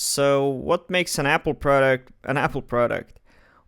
So, what makes an Apple product an Apple product?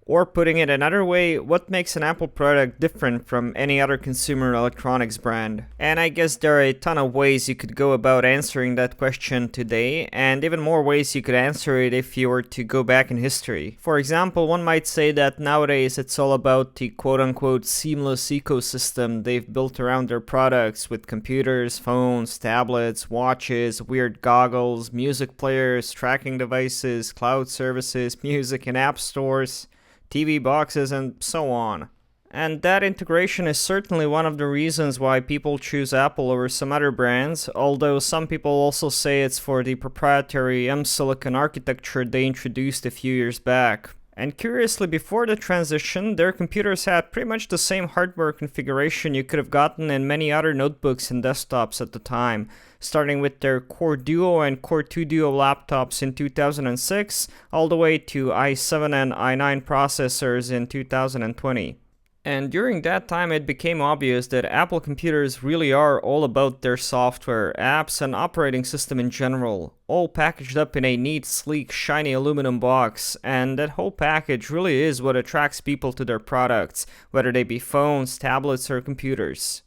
Or putting it another way, what makes an Apple product different from any other consumer electronics brand? And I guess there are a ton of ways you could go about answering that question today, and even more ways you could answer it if you were to go back in history. For example, one might say that nowadays it's all about the quote-unquote seamless ecosystem they've built around their products with computers, phones, tablets, watches, weird goggles, music players, tracking devices, cloud services, music and app stores, TV boxes, and so on. And that integration is certainly one of the reasons why people choose Apple over some other brands, although some people also say it's for the proprietary M-Silicon architecture they introduced a few years back. And curiously, before the transition, their computers had pretty much the same hardware configuration you could have gotten in many other notebooks and desktops at the time, starting with their Core Duo and Core 2 Duo laptops in 2006, all the way to i7 and i9 processors in 2020. And during that time, it became obvious that Apple computers really are all about their software, apps, and operating system in general, all packaged up in a neat, sleek, shiny aluminum box, and that whole package really is what attracts people to their products, whether they be phones, tablets, or computers.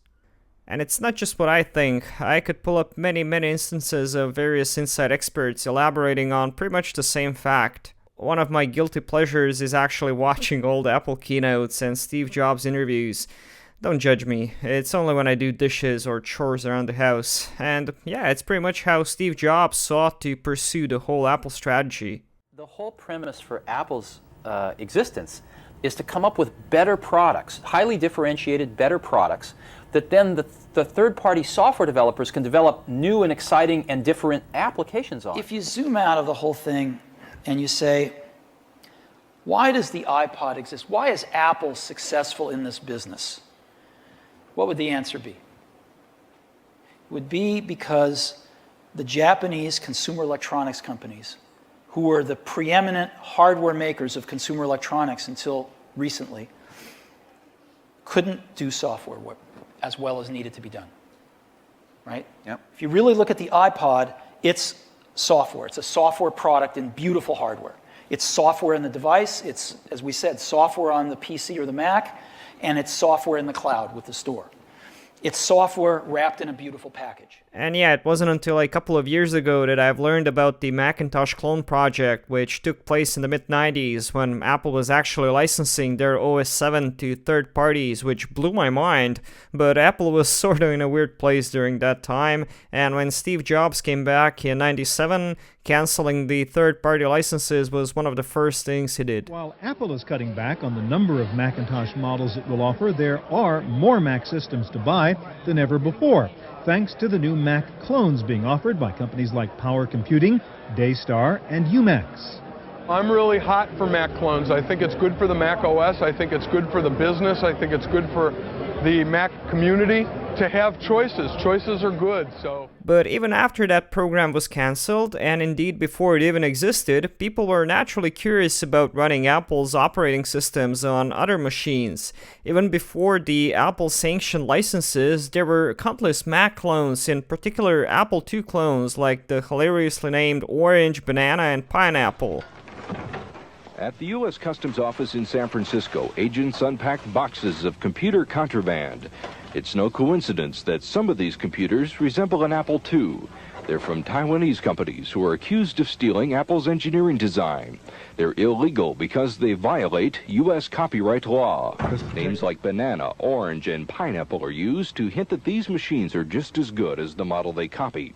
And it's not just what I think. I could pull up many instances of various inside experts elaborating on pretty much the same fact. One of my guilty pleasures is actually watching old Apple keynotes and Steve Jobs interviews. Don't judge me, it's only when I do dishes or chores around the house. And yeah, it's pretty much how Steve Jobs sought to pursue the whole Apple strategy. The whole premise for Apple's existence is to come up with better products, highly differentiated, better products, that then the third-party software developers can develop new and exciting and different applications on. If you zoom out of the whole thing and you say, why does the iPod exist? Why is Apple successful in this business? What would the answer be? It would be because the Japanese consumer electronics companies, who were the preeminent hardware makers of consumer electronics until recently, couldn't do software as well as needed to be done, right? Yep. If you really look at the iPod, it's software. It's a software product in beautiful hardware. It's software in the device. It's, as we said, software on the PC or the Mac, and it's software in the cloud with the store. It's software wrapped in a beautiful package. And yeah, it wasn't until a couple of years ago that I've learned about the Macintosh clone project, which took place in the mid-90s when Apple was actually licensing their OS 7 to third parties, which blew my mind, but Apple was sort of in a weird place during that time, and when Steve Jobs came back in 97, canceling the third-party licenses was one of the first things he did. While Apple is cutting back on the number of Macintosh models it will offer, there are more Mac systems to buy than ever before, thanks to the new Mac clones being offered by companies like Power Computing, Daystar, and UMax. I'm really hot for Mac clones. I think it's good for the Mac OS. I think it's good for the business. I think it's good for the Mac community to have choices. Choices are good, so. But even after that program was cancelled, and indeed before it even existed, people were naturally curious about running Apple's operating systems on other machines. Even before the Apple-sanctioned licenses, there were countless Mac clones, in particular Apple II clones like the hilariously named Orange, Banana, and Pineapple. At the U.S. Customs Office in San Francisco, agents unpacked boxes of computer contraband. It's no coincidence that some of these computers resemble an Apple II. They're from Taiwanese companies who are accused of stealing Apple's engineering design. They're illegal because they violate U.S. copyright law. Names like banana, orange, and pineapple are used to hint that these machines are just as good as the model they copy.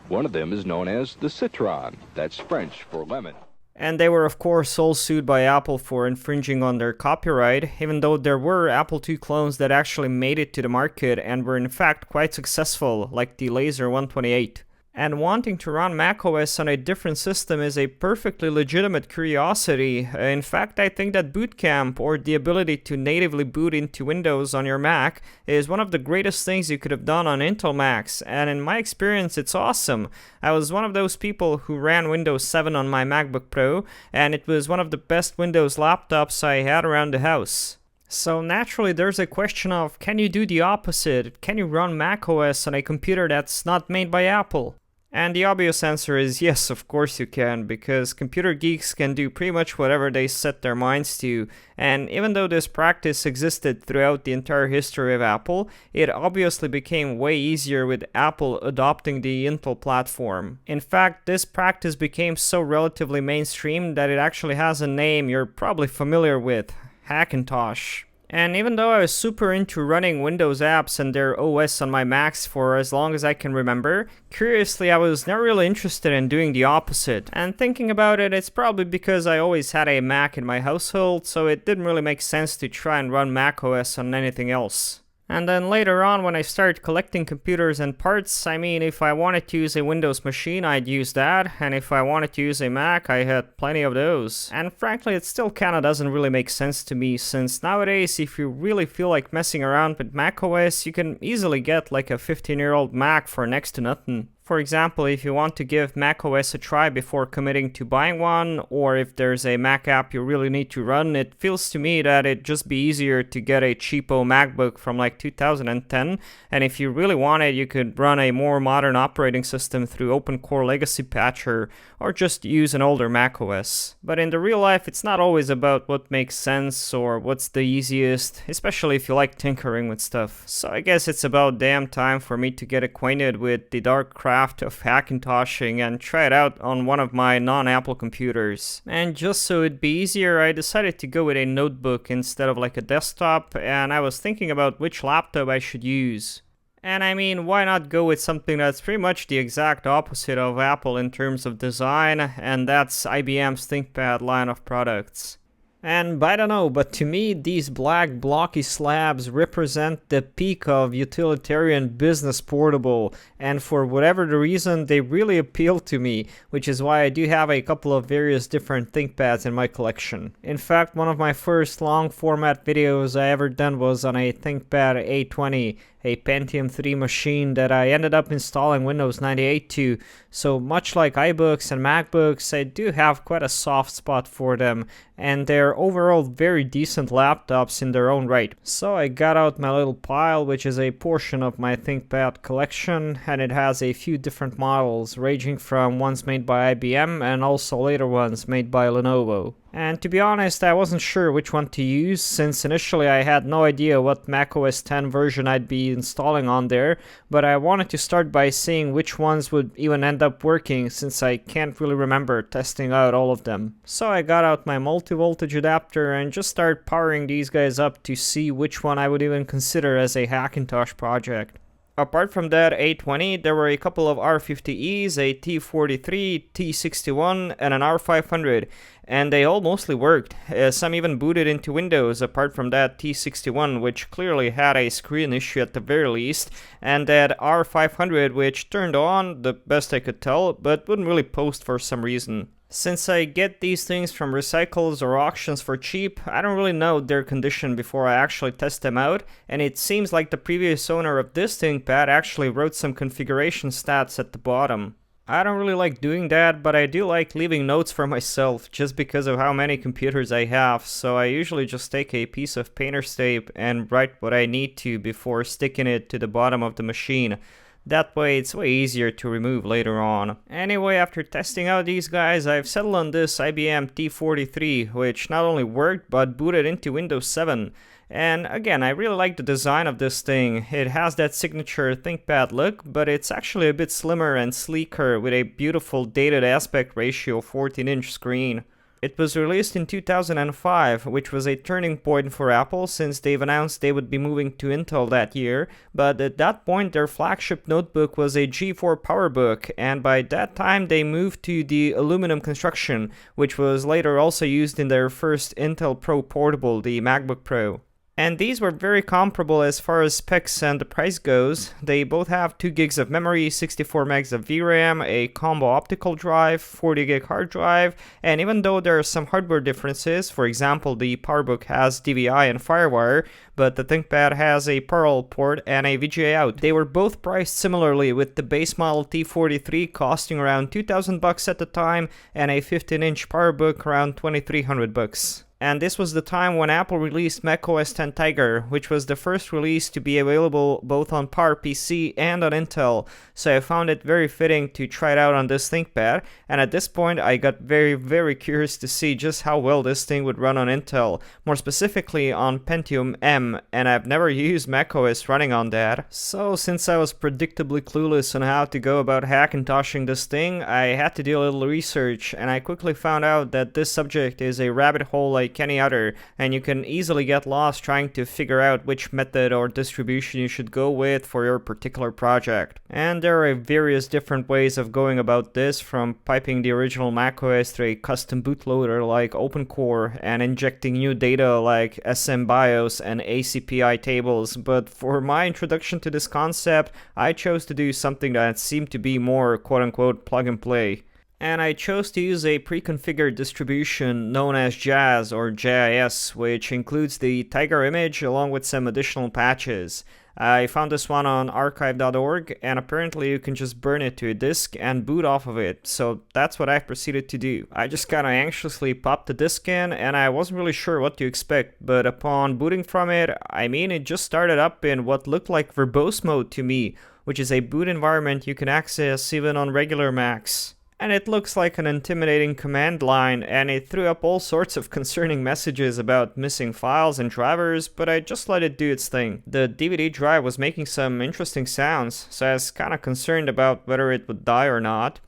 One of them is known as the Citron. That's French for lemon. And they were of course all sued by Apple for infringing on their copyright, even though there were Apple II clones that actually made it to the market and were in fact quite successful, like the Laser 128. And wanting to run macOS on a different system is a perfectly legitimate curiosity. In fact, I think that Boot Camp, or the ability to natively boot into Windows on your Mac, is one of the greatest things you could have done on Intel Macs, and in my experience it's awesome. I was one of those people who ran Windows 7 on my MacBook Pro, and it was one of the best Windows laptops I had around the house. So naturally there's a question of, can you do the opposite? Can you run macOS on a computer that's not made by Apple? And the obvious answer is yes, of course you can, because computer geeks can do pretty much whatever they set their minds to, and even though this practice existed throughout the entire history of Apple, it obviously became way easier with Apple adopting the Intel platform. In fact, this practice became so relatively mainstream that it actually has a name you're probably familiar with: Hackintosh. And even though I was super into running Windows apps and their OS on my Macs for as long as I can remember, curiously I was never really interested in doing the opposite. And thinking about it, it's probably because I always had a Mac in my household, so it didn't really make sense to try and run macOS on anything else. And then later on, when I started collecting computers and parts, I mean, if I wanted to use a Windows machine, I'd use that, and if I wanted to use a Mac, I had plenty of those. And frankly, it still kinda doesn't really make sense to me, since nowadays, if you really feel like messing around with macOS, you can easily get like a 15-year-old Mac for next to nothing. For example, if you want to give macOS a try before committing to buying one, or if there's a Mac app you really need to run, it feels to me that it'd just be easier to get a cheapo MacBook from like 2010, and if you really wanted, you could run a more modern operating system through OpenCore Legacy Patcher, or just use an older macOS. But in the real life, it's not always about what makes sense or what's the easiest, especially if you like tinkering with stuff. So I guess it's about damn time for me to get acquainted with the dark craft of hackintoshing and try it out on one of my non-Apple computers. And just so it'd be easier, I decided to go with a notebook instead of like a desktop, and I was thinking about which laptop I should use. And I mean, why not go with something that's pretty much the exact opposite of Apple in terms of design, and that's IBM's ThinkPad line of products. And I don't know, but to me, these black blocky slabs represent the peak of utilitarian business portable, and for whatever the reason, they really appeal to me, which is why I do have a couple of various different ThinkPads in my collection. In fact, one of my first long format videos I ever done was on a ThinkPad A20, a Pentium 3 machine that I ended up installing Windows 98 to, so much like iBooks and MacBooks, I do have quite a soft spot for them, and they're overall very decent laptops in their own right. So I got out my little pile, which is a portion of my ThinkPad collection, and it has a few different models, ranging from ones made by IBM and also later ones made by Lenovo. And to be honest, I wasn't sure which one to use, since initially I had no idea what macOS 10 version I'd be installing on there, but I wanted to start by seeing which ones would even end up working, since I can't really remember testing out all of them. So I got out my multi-voltage adapter and just started powering these guys up to see which one I would even consider as a Hackintosh project. Apart from that A20, there were a couple of R50Es, a T43, T61, and an R500, and they all mostly worked. Some even booted into Windows, apart from that T61, which clearly had a screen issue at the very least, and that R500, which turned on, the best I could tell, but wouldn't really post for some reason. Since I get these things from recycles or auctions for cheap, I don't really know their condition before I actually test them out, and it seems like the previous owner of this ThinkPad actually wrote some configuration stats at the bottom. I don't really like doing that, but I do like leaving notes for myself, just because of how many computers I have, so I usually just take a piece of painter's tape and write what I need to before sticking it to the bottom of the machine. That way it's way easier to remove later on. Anyway, after testing out these guys, I've settled on this IBM T43, which not only worked but booted into Windows 7. And again, I really like the design of this thing. It has that signature ThinkPad look, but it's actually a bit slimmer and sleeker with a beautiful dated aspect ratio 14-inch screen. It was released in 2005, which was a turning point for Apple since they've announced they would be moving to Intel that year, but at that point their flagship notebook was a G4 PowerBook, and by that time they moved to the aluminum construction, which was later also used in their first Intel Pro portable, the MacBook Pro. And these were very comparable as far as specs and the price goes. They both have 2 gigs of memory, 64 megs of VRAM, a combo optical drive, 40 gig hard drive, and even though there are some hardware differences, for example the PowerBook has DVI and FireWire, but the ThinkPad has a Parallel port and a VGA out. They were both priced similarly, with the base model T43 costing around $2,000 at the time, and a 15-inch PowerBook around $2,300. And this was the time when Apple released macOS 10 Tiger, which was the first release to be available both on PowerPC and on Intel, so I found it very fitting to try it out on this ThinkPad, and at this point I got very curious to see just how well this thing would run on Intel, more specifically on Pentium M, and I've never used macOS running on that. So since I was predictably clueless on how to go about Hackintoshing this thing, I had to do a little research, and I quickly found out that this subject is a rabbit hole like any other, and you can easily get lost trying to figure out which method or distribution you should go with for your particular project. And there are various different ways of going about this, from piping the original macOS through a custom bootloader like OpenCore and injecting new data like SMBIOS and ACPI tables, but for my introduction to this concept, I chose to do something that seemed to be more quote-unquote plug and play. And I chose to use a pre-configured distribution known as Jazz or JIS, which includes the Tiger image along with some additional patches. I found this one on archive.org, and apparently you can just burn it to a disk and boot off of it, so that's what I proceeded to do. I just kinda anxiously popped the disk in, and I wasn't really sure what to expect, but upon booting from it, it just started up in what looked like verbose mode to me, which is a boot environment you can access even on regular Macs. And it looks like an intimidating command line, and it threw up all sorts of concerning messages about missing files and drivers, but I just let it do its thing. The DVD drive was making some interesting sounds, so I was kinda concerned about whether it would die or not.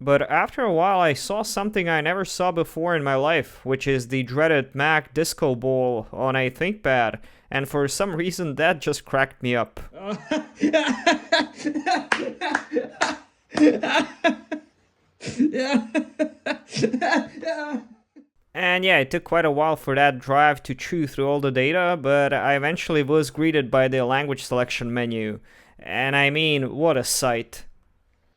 But after a while I saw something I never saw before in my life, which is the dreaded Mac Disco Ball on a ThinkPad, and for some reason that just cracked me up. And yeah, it took quite a while for that drive to chew through all the data, but I eventually was greeted by the language selection menu. And what a sight.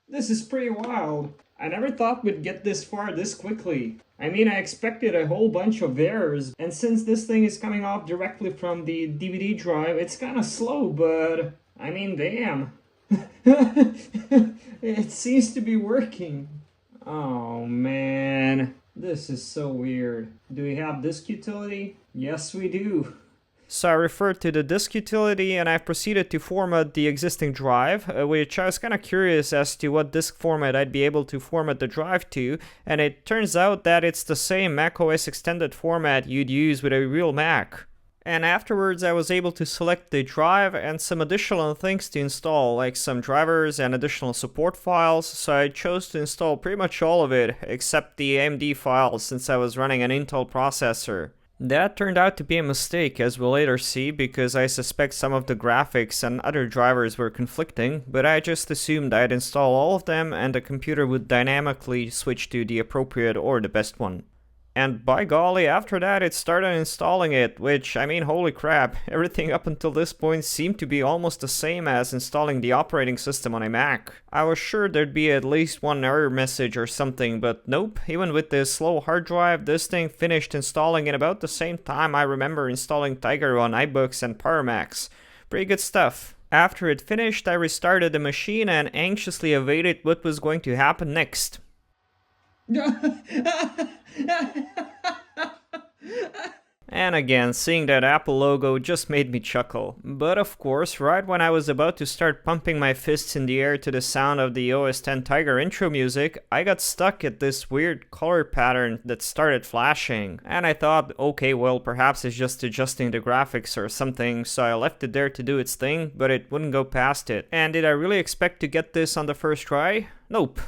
This is pretty wild. I never thought we'd get this far this quickly. I expected a whole bunch of errors, and since this thing is coming off directly from the DVD drive, it's kinda slow, but damn. It seems to be working. Oh man, this is so weird. Do we have disk utility? Yes, we do. So I referred to the disk utility, and I proceeded to format the existing drive, which I was kind of curious as to what disk format I'd be able to format the drive to, and it turns out that it's the same macOS extended format you'd use with a real Mac. And afterwards I was able to select the drive and some additional things to install, like some drivers and additional support files, so I chose to install pretty much all of it, except the AMD files since I was running an Intel processor. That turned out to be a mistake, as we'll later see, because I suspect some of the graphics and other drivers were conflicting, but I just assumed I'd install all of them and the computer would dynamically switch to the appropriate or the best one. And by golly, after that it started installing it, which, holy crap, everything up until this point seemed to be almost the same as installing the operating system on a Mac. I was sure there'd be at least one error message or something, but nope, even with this slow hard drive, this thing finished installing in about the same time I remember installing Tiger on iBooks and Power Macs. Pretty good stuff. After it finished, I restarted the machine and anxiously awaited what was going to happen next. And again, seeing that Apple logo just made me chuckle. But of course, right when I was about to start pumping my fists in the air to the sound of the OS X Tiger intro music, I got stuck at this weird color pattern that started flashing. And I thought, okay, well, perhaps it's just adjusting the graphics or something, so I left it there to do its thing, but it wouldn't go past it. And did I really expect to get this on the first try? Nope.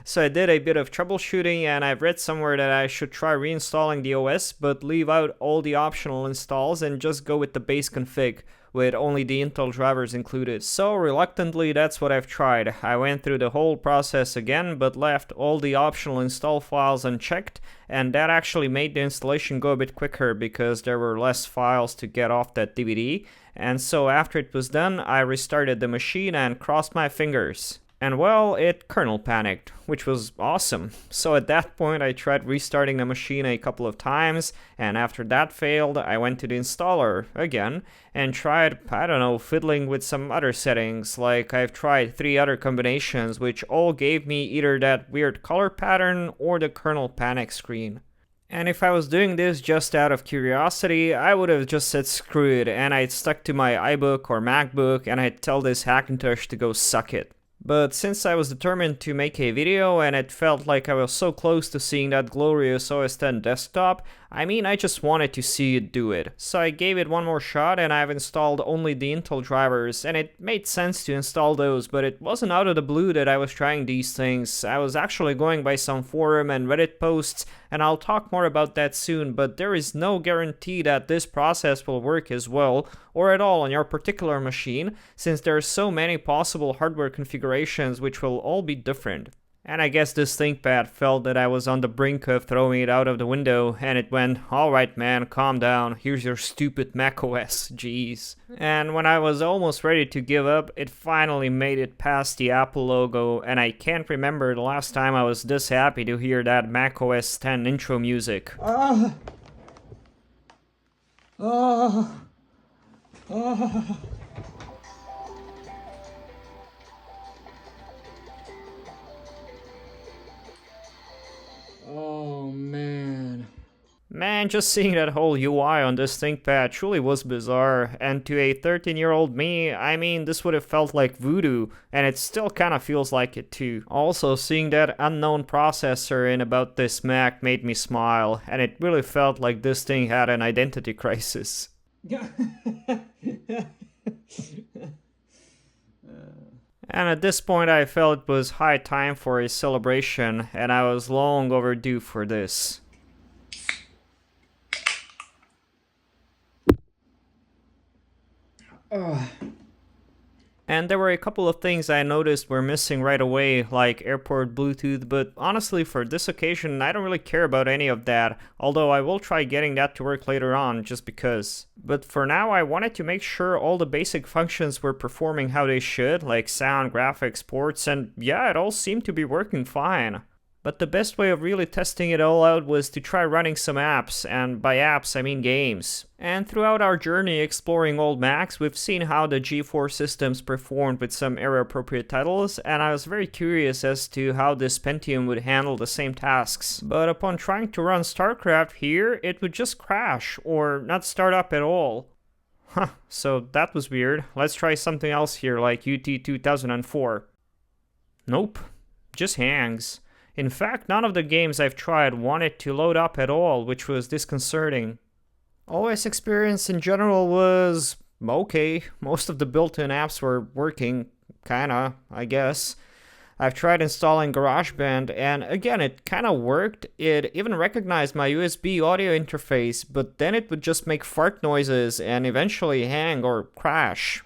So I did a bit of troubleshooting, and I've read somewhere that I should try reinstalling the OS, but leave out all the optional installs and just go with the base config, with only the Intel drivers included. So reluctantly, that's what I've tried. I went through the whole process again, but left all the optional install files unchecked, and that actually made the installation go a bit quicker because there were less files to get off that DVD. And so after it was done, I restarted the machine and crossed my fingers. And well, it kernel panicked, which was awesome. So at that point I tried restarting the machine a couple of times, and after that failed, I went to the installer again and tried, I don't know, fiddling with some other settings, like I've tried 3 other combinations which all gave me either that weird color pattern or the kernel panic screen. And if I was doing this just out of curiosity, I would have just said screw it, and I'd stuck to my iBook or MacBook and I'd tell this Hackintosh to go suck it. But since I was determined to make a video and it felt like I was so close to seeing that glorious OS X desktop, I just wanted to see it do it. So I gave it one more shot and I've installed only the Intel drivers, and it made sense to install those, but it wasn't out of the blue that I was trying these things. I was actually going by some forum and Reddit posts, and I'll talk more about that soon, but there is no guarantee that this process will work as well or at all on your particular machine, since there are so many possible hardware configurations which will all be different. And I guess this ThinkPad felt that I was on the brink of throwing it out of the window, and it went, alright man, calm down, here's your stupid macOS, jeez. And when I was almost ready to give up, it finally made it past the Apple logo, and I can't remember the last time I was this happy to hear that macOS X intro music. Oh man. Man, just seeing that whole UI on this ThinkPad truly was bizarre, and to a 13-year-old me, this would have felt like voodoo, and it still kinda feels like it too. Also, seeing that unknown processor in about this Mac made me smile, and it really felt like this thing had an identity crisis. And at this point I felt it was high time for a celebration, and I was long overdue for this. And there were a couple of things I noticed were missing right away, like airport Bluetooth, but honestly for this occasion I don't really care about any of that, although I will try getting that to work later on, just because. But for now I wanted to make sure all the basic functions were performing how they should, like sound, graphics, ports, and yeah, it all seemed to be working fine. But the best way of really testing it all out was to try running some apps, and by apps I mean games. And throughout our journey exploring old Macs, we've seen how the G4 systems performed with some era-appropriate titles, and I was very curious as to how this Pentium would handle the same tasks. But upon trying to run StarCraft here, it would just crash, or not start up at all. Huh, so that was weird. Let's try something else here, like UT 2004. Nope, just hangs. In fact, none of the games I've tried wanted to load up at all, which was disconcerting. OS experience in general was okay. Most of the built-in apps were working, kinda, I guess. I've tried installing GarageBand, and again, it kinda worked. It even recognized my USB audio interface, but then it would just make fart noises and eventually hang or crash.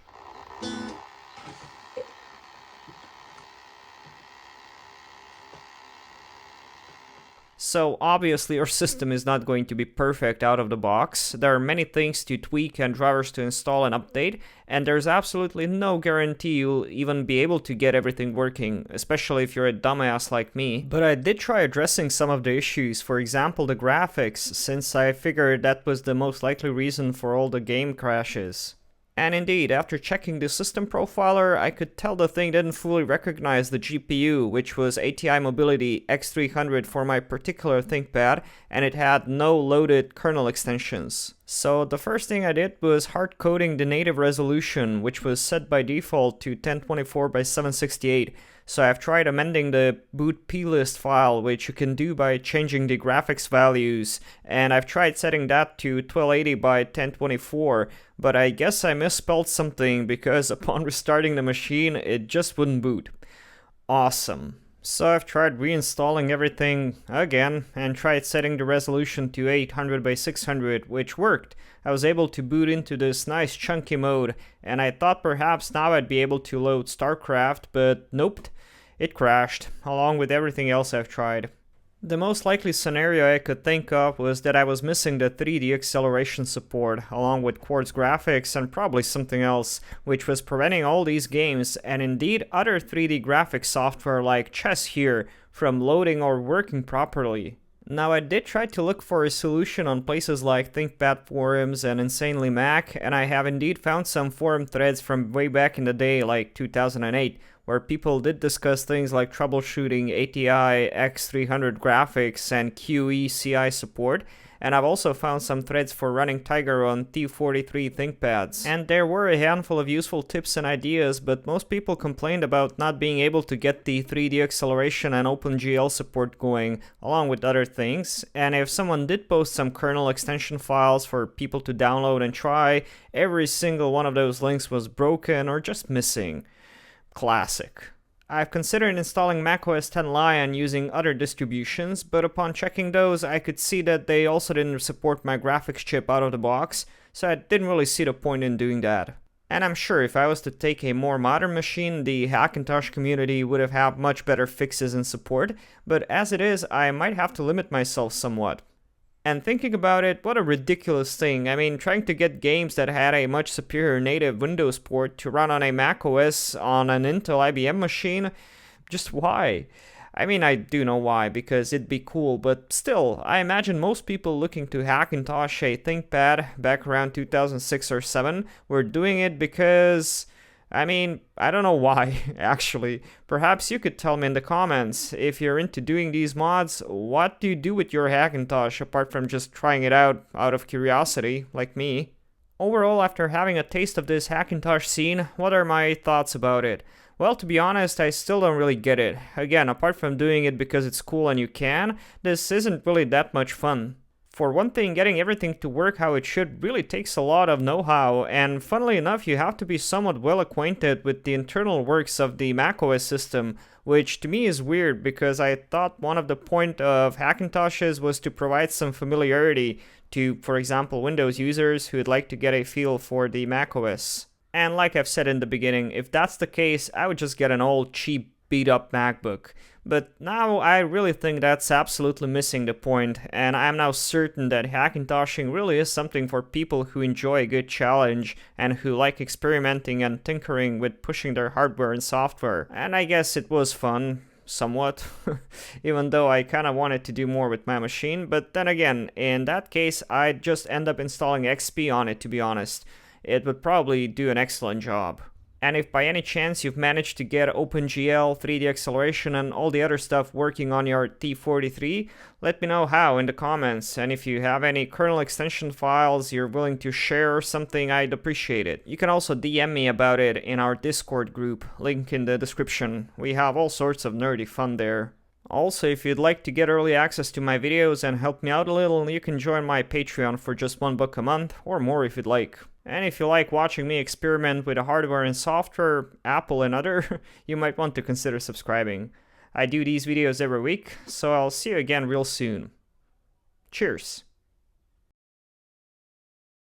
So obviously our system is not going to be perfect out of the box. There are many things to tweak and drivers to install and update, and there's absolutely no guarantee you'll even be able to get everything working, especially if you're a dumbass like me. But I did try addressing some of the issues, for example the graphics, since I figured that was the most likely reason for all the game crashes. And indeed, after checking the system profiler, I could tell the thing didn't fully recognize the GPU, which was ATI Mobility X300 for my particular ThinkPad, and it had no loaded kernel extensions. So the first thing I did was hard coding the native resolution, which was set by default to 1024 by 768. So I've tried amending the boot plist file, which you can do by changing the graphics values, and I've tried setting that to 1280 by 1024, but I guess I misspelled something because upon restarting the machine, it just wouldn't boot. Awesome. So I've tried reinstalling everything again and tried setting the resolution to 800 by 600, which worked. I was able to boot into this nice chunky mode, and I thought perhaps now I'd be able to load StarCraft, but nope, it crashed, along with everything else I've tried. The most likely scenario I could think of was that I was missing the 3D acceleration support, along with quartz graphics and probably something else, which was preventing all these games, and indeed other 3D graphics software like chess here, from loading or working properly. Now, I did try to look for a solution on places like ThinkPad forums and Insanely Mac, and I have indeed found some forum threads from way back in the day, like 2008, where people did discuss things like troubleshooting ATI X300 graphics and QE-CI support, and I've also found some threads for running Tiger on T43 ThinkPads. And there were a handful of useful tips and ideas, but most people complained about not being able to get the 3D acceleration and OpenGL support going, along with other things, and if someone did post some kernel extension files for people to download and try, every single one of those links was broken or just missing. Classic. I've considered installing macOS X Lion using other distributions, but upon checking those, I could see that they also didn't support my graphics chip out of the box, so I didn't really see the point in doing that. And I'm sure if I was to take a more modern machine, the Hackintosh community would have had much better fixes and support, but as it is, I might have to limit myself somewhat. And thinking about it, what a ridiculous thing. I mean, trying to get games that had a much superior native Windows port to run on a macOS on an Intel IBM machine? Just why? I mean, I do know why, because it'd be cool, but still, I imagine most people looking to Hackintosh a ThinkPad back around 2006 or 7 were doing it because... I mean, I don't know why, actually. Perhaps you could tell me in the comments. If you're into doing these mods, what do you do with your Hackintosh apart from just trying it out of curiosity, like me? Overall, after having a taste of this Hackintosh scene, what are my thoughts about it? Well, to be honest, I still don't really get it. Again, apart from doing it because it's cool and you can, this isn't really that much fun. For one thing, getting everything to work how it should really takes a lot of know-how, and funnily enough, you have to be somewhat well acquainted with the internal works of the macOS system, which to me is weird because I thought one of the point of Hackintoshes was to provide some familiarity to, for example, Windows users who would like to get a feel for the macOS. And like I've said in the beginning, if that's the case, I would just get an old, cheap, beat-up MacBook. But now I really think that's absolutely missing the point, and I'm now certain that Hackintoshing really is something for people who enjoy a good challenge and who like experimenting and tinkering with pushing their hardware and software. And I guess it was fun, somewhat, even though I kind of wanted to do more with my machine, but then again, in that case, I'd just end up installing XP on it, to be honest. It would probably do an excellent job. And if by any chance you've managed to get OpenGL, 3D acceleration, and all the other stuff working on your T43, let me know how in the comments. And if you have any kernel extension files you're willing to share or something, I'd appreciate it. You can also DM me about it in our Discord group, link in the description. We have all sorts of nerdy fun there. Also, if you'd like to get early access to my videos and help me out a little, you can join my Patreon for just $1 a month, or more if you'd like. And if you like watching me experiment with the hardware and software, Apple and other, you might want to consider subscribing. I do these videos every week, so I'll see you again real soon. Cheers!